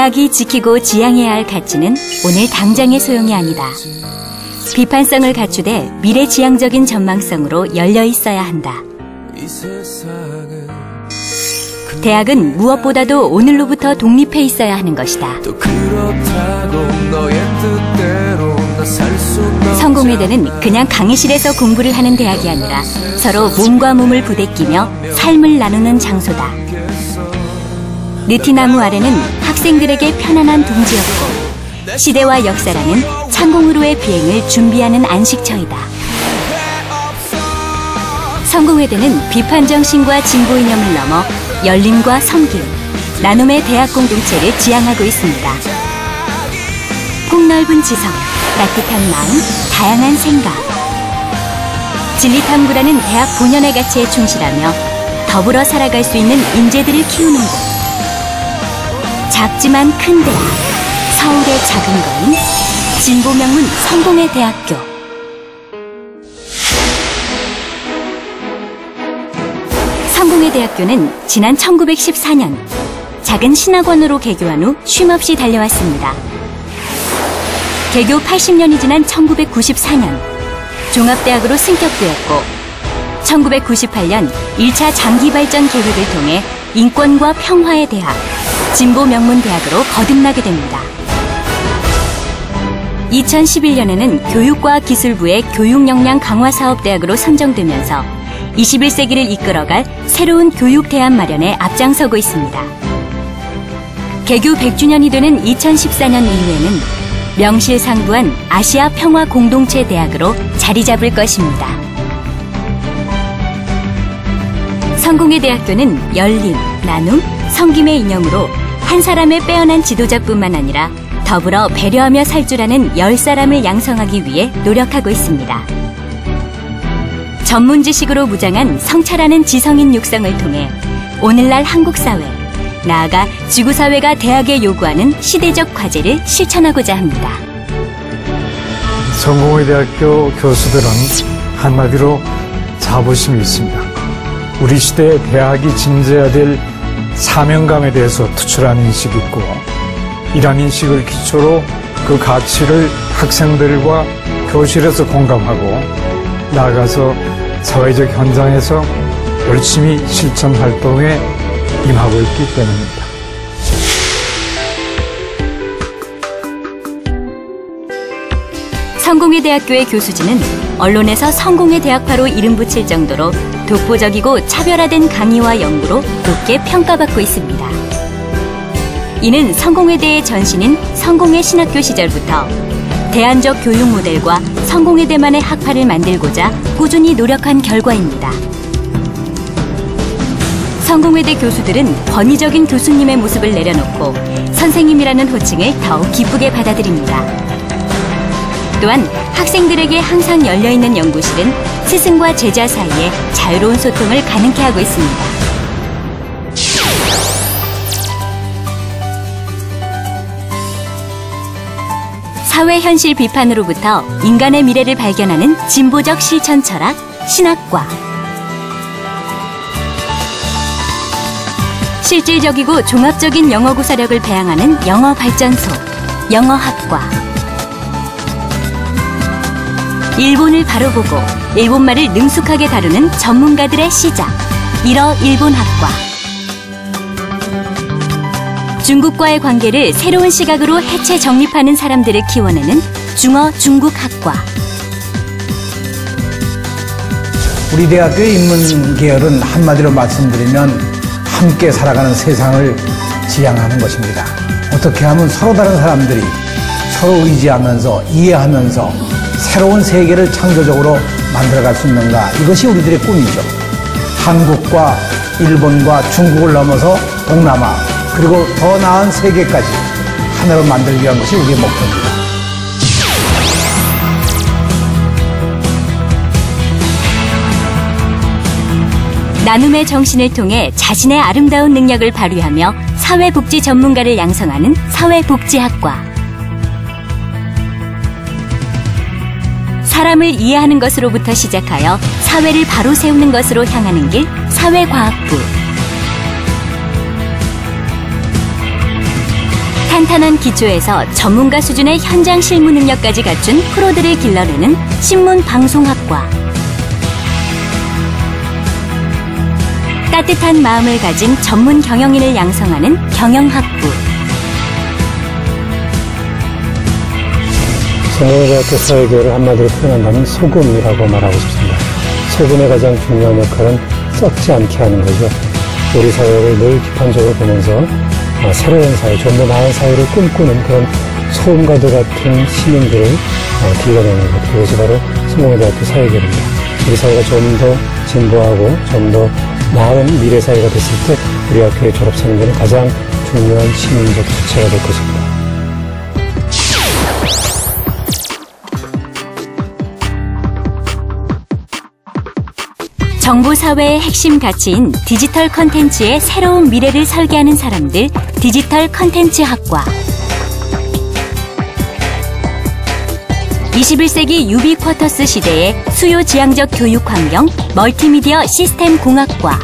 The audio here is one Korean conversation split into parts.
대학이 지키고 지향해야 할 가치는 오늘 당장의 소용이 아니다. 비판성을 갖추되 미래지향적인 전망성으로 열려 있어야 한다. 대학은 무엇보다도 오늘로부터 독립해 있어야 하는 것이다. 성공회대는 그냥 강의실에서 공부를 하는 대학이 아니라 서로 몸과 몸을 부대끼며 삶을 나누는 장소다. 느티나무 아래는 학생들에게 편안한 둥지였고 시대와 역사라는 창공으로의 비행을 준비하는 안식처이다. 성공회대는 비판정신과 진보이념을 넘어 열림과 섬김, 나눔의 대학 공동체를 지향하고 있습니다. 폭넓은 지성, 따뜻한 마음, 다양한 생각. 진리탐구라는 대학 본연의 가치에 충실하며 더불어 살아갈 수 있는 인재들을 키우는 곳. 작지만 큰 대학, 서울의 작은 거인, 진보 명문 성공회 대학교. 성공회 대학교는 지난 1914년 작은 신학원으로 개교한 후 쉼없이 달려왔습니다. 개교 80년이 지난 1994년 종합대학으로 승격되었고 1998년 1차 장기발전 계획을 통해 인권과 평화의 대학, 진보 명문대학으로 거듭나게 됩니다. 2011년에는 교육과학기술부의 교육역량 강화사업대학으로 선정되면서 21세기를 이끌어갈 새로운 교육대안 마련에 앞장서고 있습니다. 개교 100주년이 되는 2014년 이후에는 명실상부한 아시아 평화 공동체 대학으로 자리 잡을 것입니다. 성공회 대학교는 열림, 나눔, 섬김의 이념으로 한 사람의 빼어난 지도자뿐만 아니라 더불어 배려하며 살 줄 아는 10사람을 양성하기 위해 노력하고 있습니다. 전문 지식으로 무장한 성찰하는 지성인 육성을 통해 오늘날 한국 사회, 나아가 지구사회가 대학에 요구하는 시대적 과제를 실천하고자 합니다. 성공회 대학교 교수들은 한마디로 자부심이 있습니다. 우리 시대의 대학이 짐져야 될 사명감에 대해서 투철한 인식이 있고 이러한 인식을 기초로 그 가치를 학생들과 교실에서 공감하고 나아가서 사회적 현장에서 열심히 실천 활동에 임하고 있기 때문입니다. 성공회 대학교의 교수진은 언론에서 성공회 대학파로 이름 붙일 정도로 독보적이고 차별화된 강의와 연구로 높게 평가받고 있습니다. 이는 성공회대의 전신인 성공회 신학교 시절부터 대안적 교육 모델과 성공회대만의 학파를 만들고자 꾸준히 노력한 결과입니다. 성공회대 교수들은 권위적인 교수님의 모습을 내려놓고 선생님이라는 호칭을 더욱 기쁘게 받아들입니다. 또한 학생들에게 항상 열려있는 연구실은 스승과 제자 사이에 자유로운 소통을 가능케 하고 있습니다. 사회 현실 비판으로부터 인간의 미래를 발견하는 진보적 실천 철학, 신학과. 실질적이고 종합적인 영어 구사력을 배양하는 영어 발전소, 영어학과. 일본을 바로 보고 일본말을 능숙하게 다루는 전문가들의 시작, 일어 일본학과. 중국과의 관계를 새로운 시각으로 해체 정립하는 사람들을 키워내는 중어 중국학과. 우리 대학교의 인문계열은 한마디로 말씀드리면 함께 살아가는 세상을 지향하는 것입니다. 어떻게 하면 서로 다른 사람들이 서로 의지하면서 이해하면서 새로운 세계를 창조적으로 만들어갈 수 있는가, 이것이 우리들의 꿈이죠. 한국과 일본과 중국을 넘어서 동남아, 그리고 더 나은 세계까지 하나로 만들기 위한 것이 우리의 목표입니다. 나눔의 정신을 통해 자신의 아름다운 능력을 발휘하며 사회복지 전문가를 양성하는 사회복지학과. 사람을 이해하는 것으로부터 시작하여 사회를 바로 세우는 것으로 향하는 길, 사회과학부. 탄탄한 기초에서 전문가 수준의 현장 실무 능력까지 갖춘 프로들을 길러내는 신문방송학과. 따뜻한 마음을 가진 전문 경영인을 양성하는 경영학부. 성공회대학교 사회교육을 한마디로 표현한다면 소금이라고 말하고 싶습니다. 소금의 가장 중요한 역할은 썩지 않게 하는 거죠. 우리 사회를 늘 비판적으로 보면서 새로운 사회, 좀 더 나은 사회를 꿈꾸는 그런 소금과도 같은 시민들을 길러내는 것, 그것이 바로 성공회대학교 사회교육입니다. 우리 사회가 좀 더 진보하고 좀 더 나은 미래 사회가 됐을 때 우리 학교의 졸업생들은 가장 중요한 시민적 주체가 될 것입니다. 정보사회의 핵심 가치인 디지털 컨텐츠의 새로운 미래를 설계하는 사람들, 디지털 컨텐츠 학과. 21세기 유비쿼터스 시대의 수요지향적 교육 환경, 멀티미디어 시스템 공학과.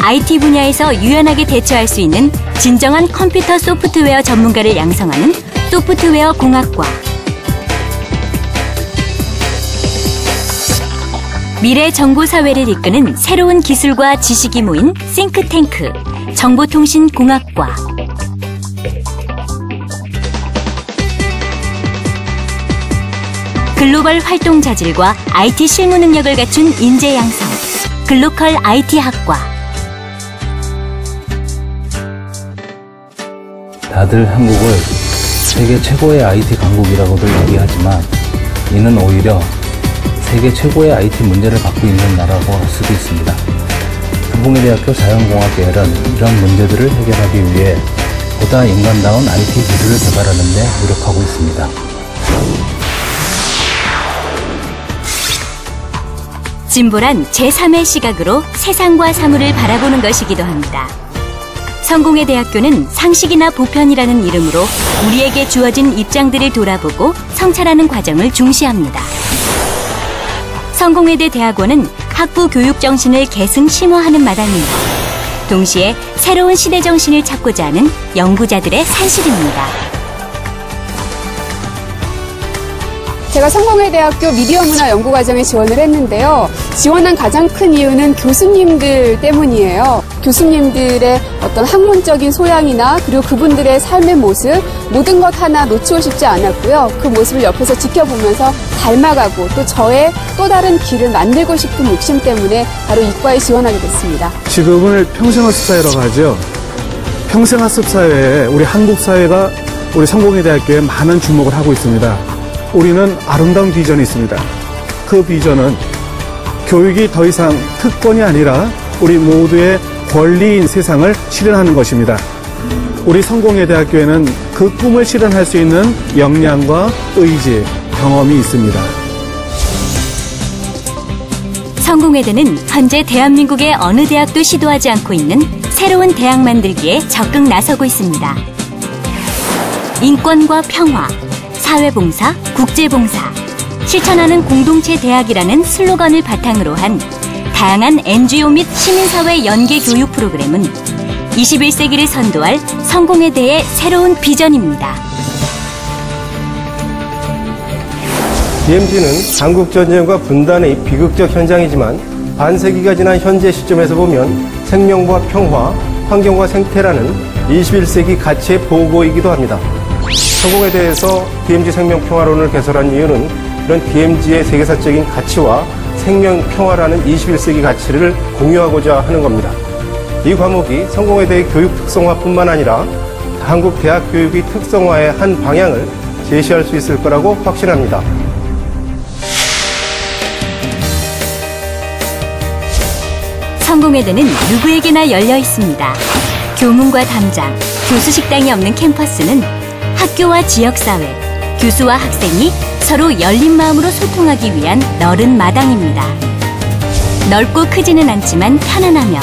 IT 분야에서 유연하게 대처할 수 있는 진정한 컴퓨터 소프트웨어 전문가를 양성하는 소프트웨어 공학과. 미래 정보사회를 이끄는 새로운 기술과 지식이 모인 싱크탱크, 정보통신공학과. 글로벌 활동 자질과 IT 실무 능력을 갖춘 인재 양성, 글로컬 IT 학과. 다들 한국을 세계 최고의 IT 강국이라고들 얘기하지만 이는 오히려 세계 최고의 IT 문제를 받고 있는 나라고 할 수도 있습니다. 성공회대학교 자연공학계열은 이런 문제들을 해결하기 위해 보다 인간다운 IT 기술을 개발하는 데 노력하고 있습니다. 진보란 제3의 시각으로 세상과 사물을 바라보는 것이기도 합니다. 성공회대학교는 상식이나 보편이라는 이름으로 우리에게 주어진 입장들을 돌아보고 성찰하는 과정을 중시합니다. 성공회대 대학원은 학부 교육 정신을 계승 심화하는 마당입니다. 동시에 새로운 시대 정신을 찾고자 하는 연구자들의 산실입니다. 제가 성공회대학교 미디어문화 연구과정에 지원을 했는데요. 지원한 가장 큰 이유는 교수님들 때문이에요. 교수님들의 어떤 학문적인 소양이나 그리고 그분들의 삶의 모습, 모든 것 하나 놓치고 싶지 않았고요. 그 모습을 옆에서 지켜보면서 닮아가고 또 저의 또 다른 길을 만들고 싶은 욕심 때문에 바로 이과에 지원하게 됐습니다. 지금을 평생학습사회라고 하죠. 평생학습사회에 우리 한국 사회가 우리 성공회대학교에 많은 주목을 하고 있습니다. 우리는 아름다운 비전이 있습니다. 그 비전은 교육이 더 이상 특권이 아니라 우리 모두의 권리인 세상을 실현하는 것입니다. 우리 성공회대학교에는 그 꿈을 실현할 수 있는 역량과 의지, 경험이 있습니다. 성공회대는 현재 대한민국의 어느 대학도 시도하지 않고 있는 새로운 대학 만들기에 적극 나서고 있습니다. 인권과 평화, 사회봉사, 국제봉사, 실천하는 공동체 대학이라는 슬로건을 바탕으로 한 다양한 NGO 및 시민사회 연계 교육 프로그램은 21세기를 선도할 성공회대의 새로운 비전입니다. DMZ는 한국전쟁과 분단의 비극적 현장이지만 반세기가 지난 현재 시점에서 보면 생명과 평화, 환경과 생태라는 21세기 가치의 보고이기도 합니다. 성공회대에서 DMZ 생명평화론을 개설한 이유는 이런 DMZ의 세계사적인 가치와 생명평화라는 21세기 가치를 공유하고자 하는 겁니다. 이 과목이 성공회대의 교육 특성화뿐만 아니라 한국 대학 교육의 특성화의 한 방향을 제시할 수 있을 거라고 확신합니다. 성공회대는 누구에게나 열려 있습니다. 교문과 담장, 교수식당이 없는 캠퍼스는 학교와 지역사회, 교수와 학생이 서로 열린 마음으로 소통하기 위한 넓은 마당입니다. 넓고 크지는 않지만 편안하며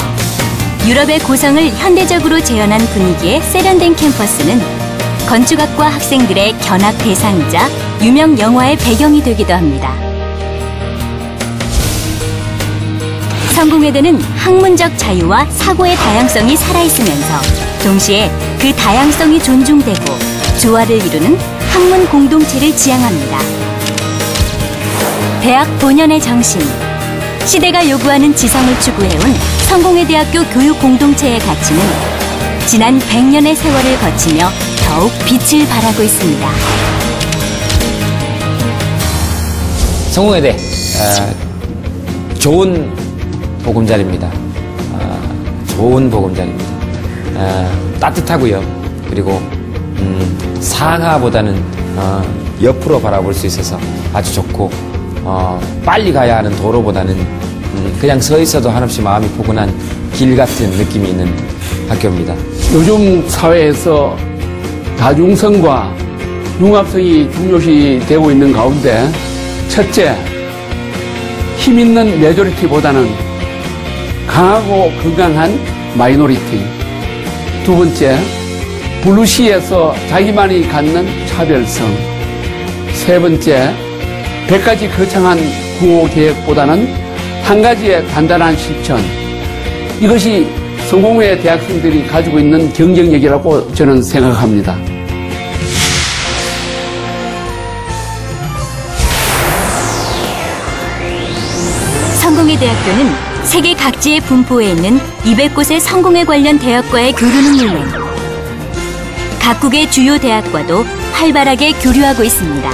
유럽의 고성을 현대적으로 재현한 분위기의 세련된 캠퍼스는 건축학과 학생들의 견학 대상이자 유명 영화의 배경이 되기도 합니다. 성공회대는 학문적 자유와 사고의 다양성이 살아있으면서 동시에 그 그 다양성이 존중되고 조화를 이루는 학문 공동체를 지향합니다. 대학 본연의 정신, 시대가 요구하는 지성을 추구해온 성공회대학교 교육 공동체의 가치는 지난 100년의 세월을 거치며 더욱 빛을 발하고 있습니다. 성공회대 좋은 보금자리입니다. 좋은 보금자리입니다. 따뜻하고요. 그리고 상하보다는 옆으로 바라볼 수 있어서 아주 좋고 빨리 가야 하는 도로보다는 그냥 서 있어도 한없이 마음이 포근한 길 같은 느낌이 있는 학교입니다. 요즘 사회에서 다중성과 융합성이 중요시 되고 있는 가운데 첫째, 힘 있는 메조리티보다는 강하고 건강한 마이너리티. 두 번째, 블루시에서 자기만이 갖는 차별성. 세 번째, 100가지 거창한 구호 계획보다는 한 가지의 단단한 실천. 이것이 성공회 대학생들이 가지고 있는 경쟁력이라고 저는 생각합니다. 성공회 대학교는 세계 각지에 분포해 있는 200곳의 성공회 관련 대학과의 교류는 물론 각국의 주요 대학과도 활발하게 교류하고 있습니다.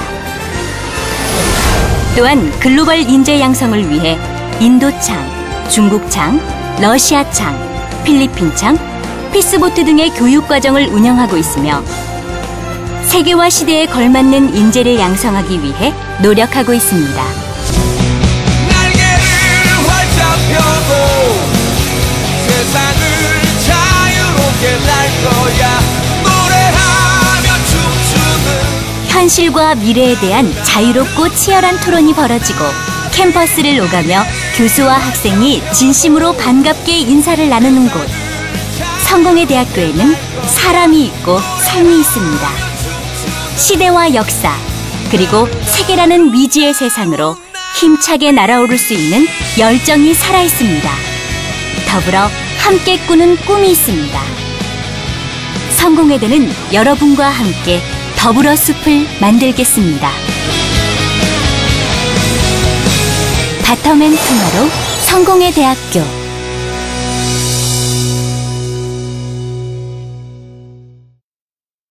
또한 글로벌 인재 양성을 위해 인도창, 중국창, 러시아창, 필리핀창, 피스보트 등의 교육과정을 운영하고 있으며 세계화 시대에 걸맞는 인재를 양성하기 위해 노력하고 있습니다. 세상을 자유롭게 날 거야 노래하며 춤추는 현실과 미래에 대한 자유롭고 치열한 토론이 벌어지고 캠퍼스를 오가며 교수와 학생이 진심으로 반갑게 인사를 나누는 곳. 성공회 대학교에는 사람이 있고 삶이 있습니다. 시대와 역사 그리고 세계라는 미지의 세상으로 힘차게 날아오를 수 있는 열정이 살아있습니다. 더불어 함께 꾸는 꿈이 있습니다. 성공회대는 여러분과 함께 더불어 숲을 만들겠습니다. 바터맨 투마로우 성공회대학교